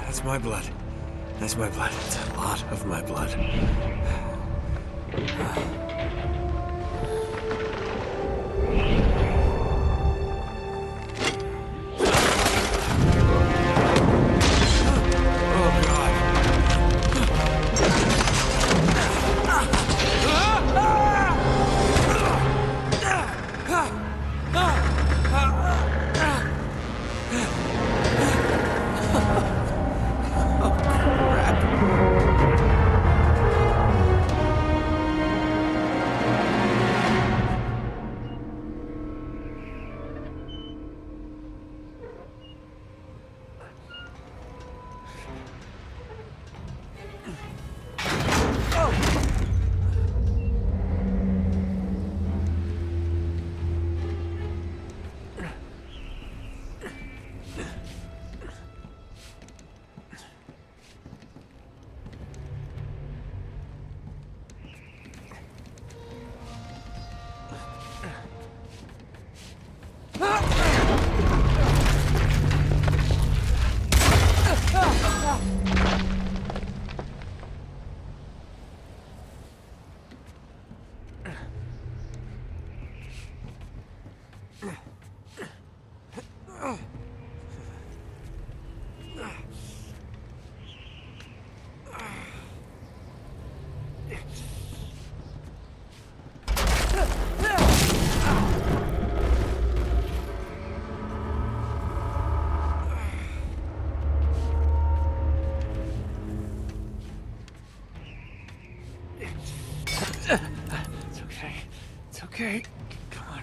That's my blood. That's my blood. It's a lot of my blood. Okay, come on.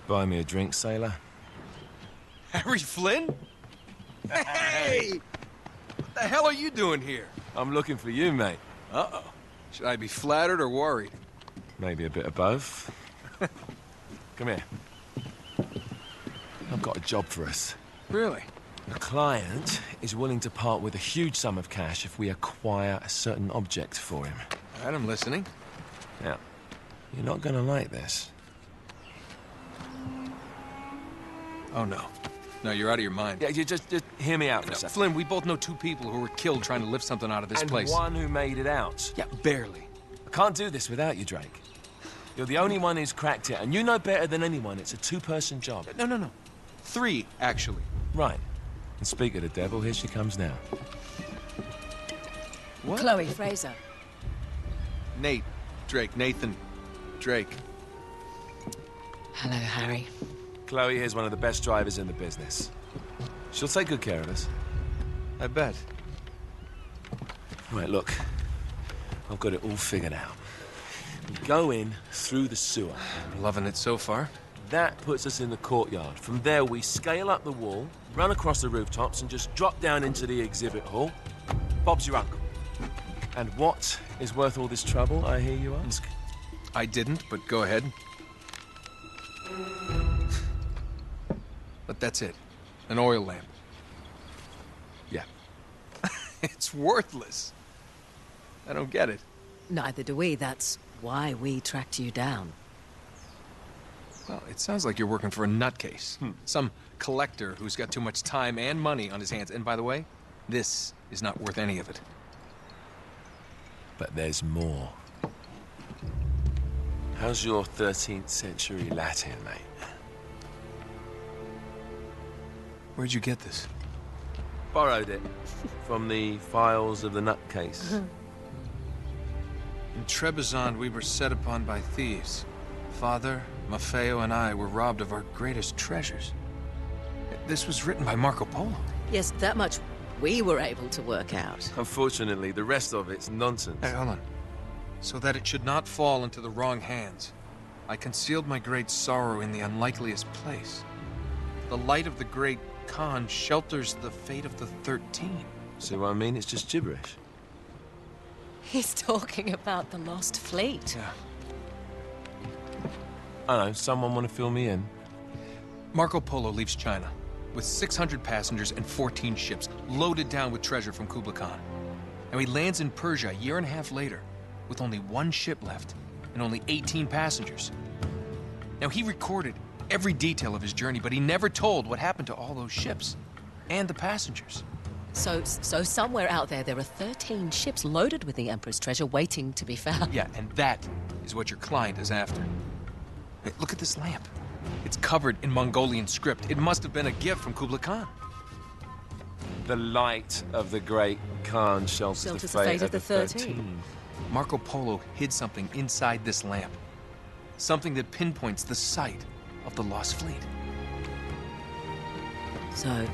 Buy me a drink, sailor. Harry Flynn? Hey! What the hell are you doing here? I'm looking for you, mate. Uh-oh. Should I be flattered or worried? Maybe a bit of both. Come here. I've got a job for us. Really? A client is willing to part with a huge sum of cash if we acquire a certain object for him. All right, I'm listening. Now, you're not gonna like this. Oh, no. No, you're out of your mind. Yeah, you just hear me out for a No, second. Flynn, we both know two people who were killed trying to lift something out of this And place. one who made it out. Yeah, barely. I can't do this without you, Drake. You're the only one who's cracked it, and you know better than anyone it's a two-person job. No. 3, actually. Right. And speak of the devil, here she comes now. What? Chloe Fraser. Nate. Drake. Nathan. Drake. Hello, Harry. Chloe here's one of the best drivers in the business. She'll take good care of us. I bet. Right, look. I've got it all figured out. We go in through the sewer. I'm loving it so far. That puts us in the courtyard. From there, we scale up the wall, run across the rooftops, and just drop down into the exhibit hall. Bob's your uncle. And what is worth all this trouble, I hear you ask? I didn't, but go ahead. But that's it. An oil lamp. Yeah. It's worthless. I don't get it. Neither do we. That's why we tracked you down. Well, it sounds like you're working for a nutcase. Some collector who's got too much time and money on his hands. And by the way, this is not worth any of it. But there's more. How's your 13th century Latin, mate? Where'd you get this? Borrowed it from the files of the nutcase. In Trebizond, we were set upon by thieves. Father, Maffeo, and I were robbed of our greatest treasures. This was written by Marco Polo. Yes, that much we were able to work out. Unfortunately, the rest of it's nonsense. Hey, hold on. So that it should not fall into the wrong hands, I concealed my great sorrow in the unlikeliest place. The light of the great Khan shelters the fate of the 13. See what I mean? It's just gibberish. He's talking about the lost fleet. Yeah. I don't know, someone want to fill me in? Marco Polo leaves China with 600 passengers and 14 ships loaded down with treasure from Kublai Khan. And he lands in Persia a year and a half later with only 1 ship left and only 18 passengers. Now, he recorded every detail of his journey, but he never told what happened to all those ships and the passengers. So somewhere out there are 13 ships loaded with the Emperor's treasure waiting to be found. Yeah, and that is what your client is after. Hey, look at this lamp. It's covered in Mongolian script. It must have been a gift from Kublai Khan. The light of the great Khan shelters the fate of the 13. Marco Polo hid something inside this lamp. Something that pinpoints the site of the lost fleet. So,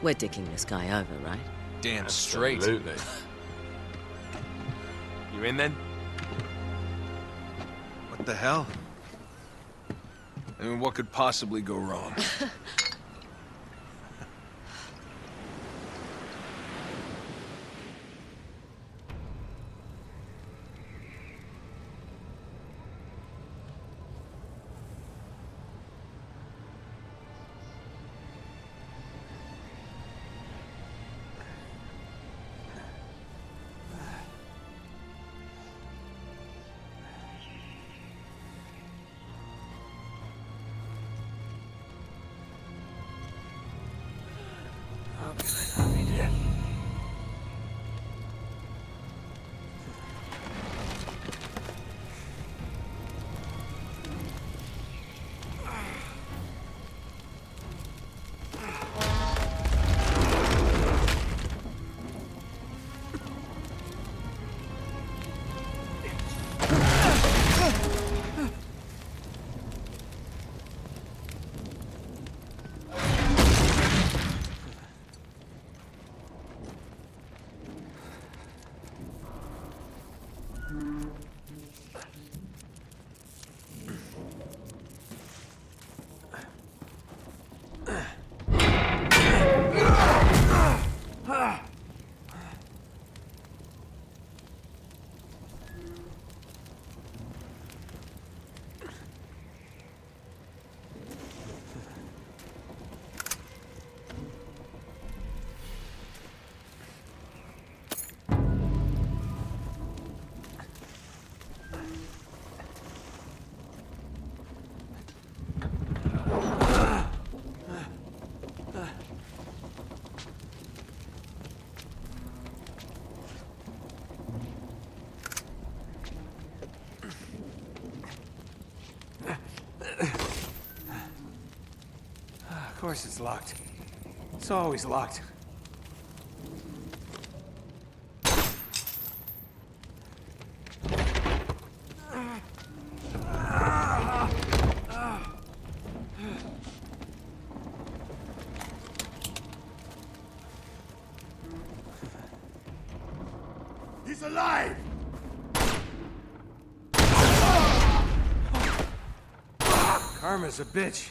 we're dicking this guy over, right? Damn straight. Absolutely. You in then? What the hell? I mean, what could possibly go wrong? course it's locked. It's always locked. He's alive! Karma's a bitch.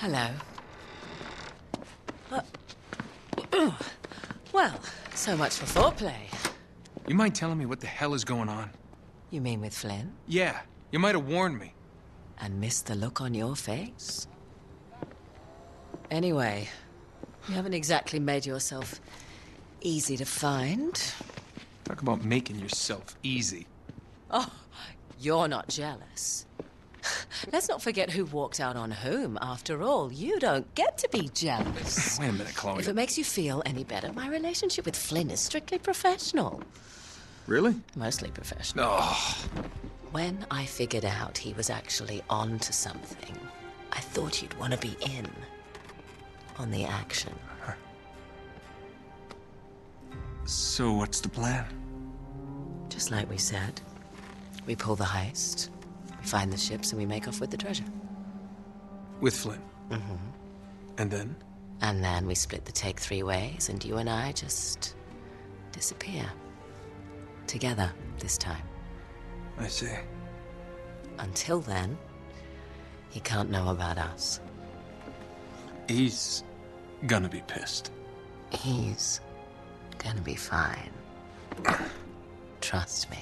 Hello. Well, so much for foreplay. You mind telling me what the hell is going on? You mean with Flynn? Yeah, you might have warned me. And missed the look on your face? Anyway, you haven't exactly made yourself easy to find. Talk about making yourself easy. Oh, you're not jealous. Let's not forget who walked out on whom. After all, you don't get to be jealous. Wait a minute, Chloe. If it makes you feel any better, my relationship with Flynn is strictly professional. Really? Mostly professional. Oh. When I figured out he was actually on to something, I thought you'd want to be in on the action. So what's the plan? Just like we said, we pull the heist, we find the ships, and we make off with the treasure. With Flynn? Mm-hmm. And then? And then we split the take 3 ways, and you and I just disappear. Together, this time. I see. Until then, he can't know about us. He's gonna be pissed. He's gonna be fine. Trust me.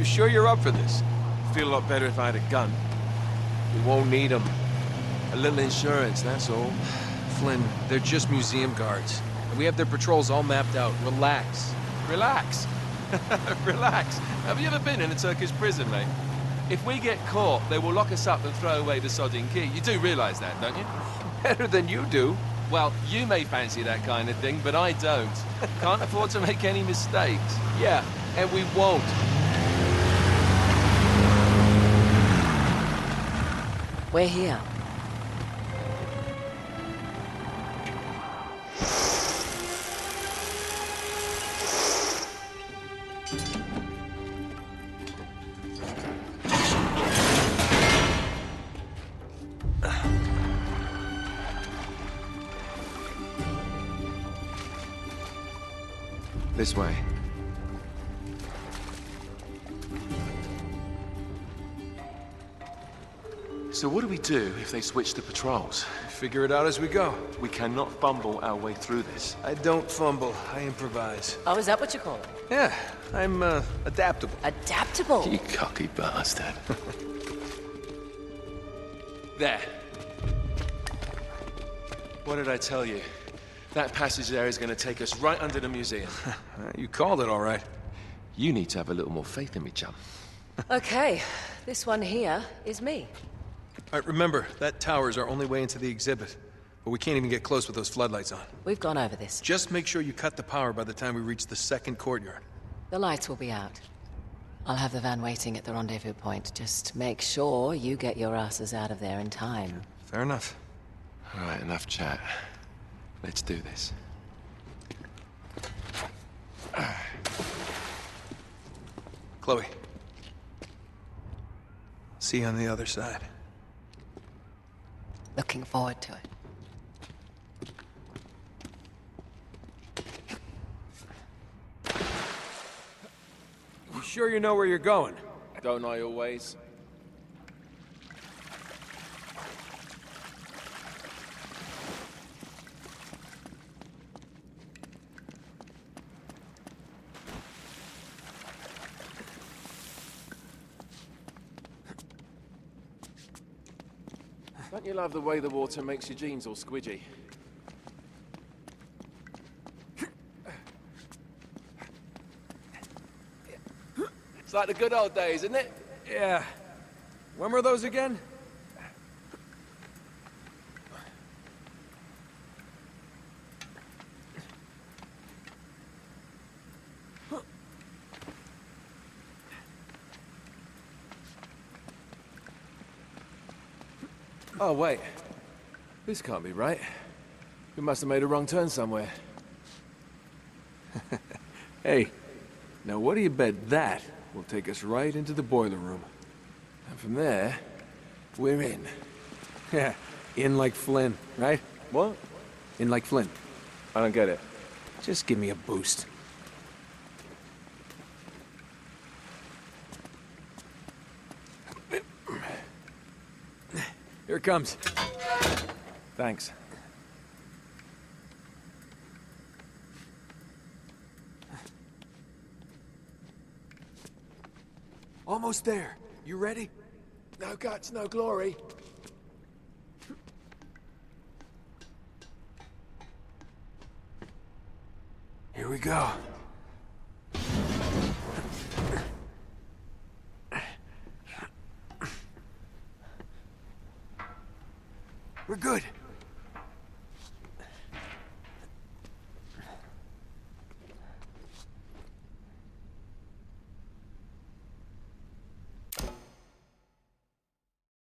sure you're up for this? Feel a lot better if I had a gun. We won't need them. A little insurance, that's all. Flynn, they're just museum guards. And we have their patrols all mapped out. Relax. Relax. Relax. Have you ever been in a Turkish prison, mate? If we get caught, they will lock us up and throw away the sodding key. You do realise that, don't you? Better than you do. Well, you may fancy that kind of thing, but I don't. Can't afford to make any mistakes. Yeah, and we won't. We're here. This way. So what do we do if they switch the patrols? Figure it out as we go. We cannot fumble our way through this. I don't fumble, I improvise. Oh, is that what you call it? Yeah, I'm, adaptable. Adaptable. You cocky bastard. There. What did I tell you? That passage there is going to take us right under the museum. You called it all right. You need to have a little more faith in me, chum. Okay, this one here is me. All right, remember, that tower is our only way into the exhibit. But we can't even get close with those floodlights on. We've gone over this. Just make sure you cut the power by the time we reach the second courtyard. The lights will be out. I'll have the van waiting at the rendezvous point. Just make sure you get your asses out of there in time. Fair enough. All right, enough chat. Let's do this. Chloe. See you on the other side. Looking forward to it. You sure you know where you're going? Don't I always? Don't you love the way the water makes your jeans all squidgy? It's like the good old days, isn't it? Yeah. When were those again? Oh, wait. This can't be right. We must have made a wrong turn somewhere. Hey, now what do you bet that will take us right into the boiler room? And from there, we're in. Yeah, in like Flynn, right? What? In like Flynn. I don't get it. Just give me a boost. Here it comes. Thanks. Almost there. You ready? No guts, no glory. Here we go. We're good.